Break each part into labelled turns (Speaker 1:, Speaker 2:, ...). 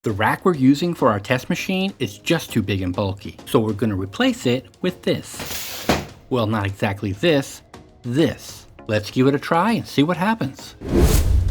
Speaker 1: The rack we're using for our test machine is just too big and bulky, so we're going to replace it with this. Well, not exactly this. Let's give it a try and see what happens.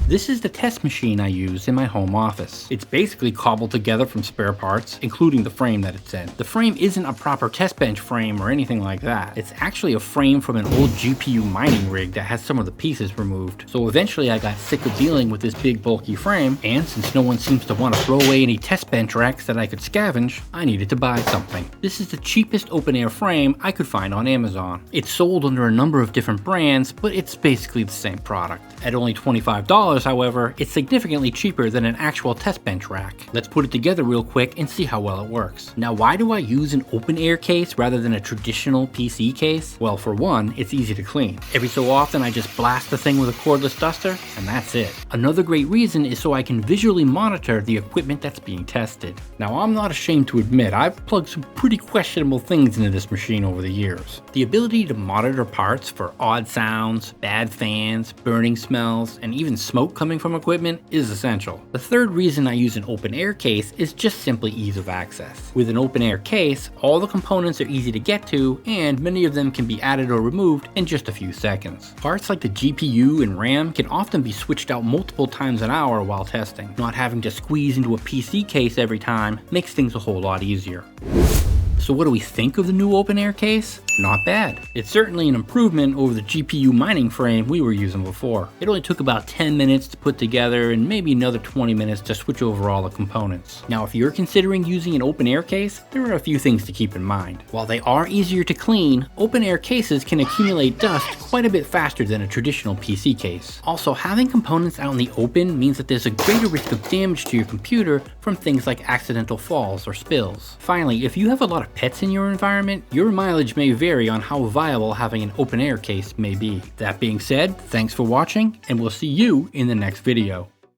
Speaker 1: This is the test machine I use in my home office. It's basically cobbled together from spare parts, including the frame that it's in. The frame isn't a proper test bench frame or anything like that. It's actually a frame from an old GPU mining rig that has some of the pieces removed. So eventually I got sick of dealing with this big bulky frame, and since no one seems to want to throw away any test bench racks that I could scavenge, I needed to buy something. This is the cheapest open air frame I could find on Amazon. It's sold under a number of different brands, but it's basically the same product. At only $25, however, it's significantly cheaper than an actual test bench rack. Let's put it together real quick and see how well it works. Now, why do I use an open air case rather than a traditional PC case? Well, for one, it's easy to clean. Every so often I just blast the thing with a cordless duster and that's it. Another great reason is so I can visually monitor the equipment that's being tested. Now, I'm not ashamed to admit I've plugged some pretty questionable things into this machine over the years. The ability to monitor parts for odd sounds, bad fans, burning smells, and even smoke coming from equipment is essential. The third reason I use an open air case is just simply ease of access. With an open air case, all the components are easy to get to, and many of them can be added or removed in just a few seconds. Parts like the GPU and RAM can often be switched out multiple times an hour while testing. Not having to squeeze into a PC case every time makes things a whole lot easier. So what do we think of the new open air case? Not bad. It's certainly an improvement over the GPU mining frame we were using before. It only took about 10 minutes to put together and maybe another 20 minutes to switch over all the components. Now, if you're considering using an open air case, there are a few things to keep in mind. While they are easier to clean, open air cases can accumulate dust quite a bit faster than a traditional PC case. Also, having components out in the open means that there's a greater risk of damage to your computer from things like accidental falls or spills. Finally, if you have a lot of pets in your environment, your mileage may vary on how viable having an open air case may be. That being said, thanks for watching, and we'll see you in the next video.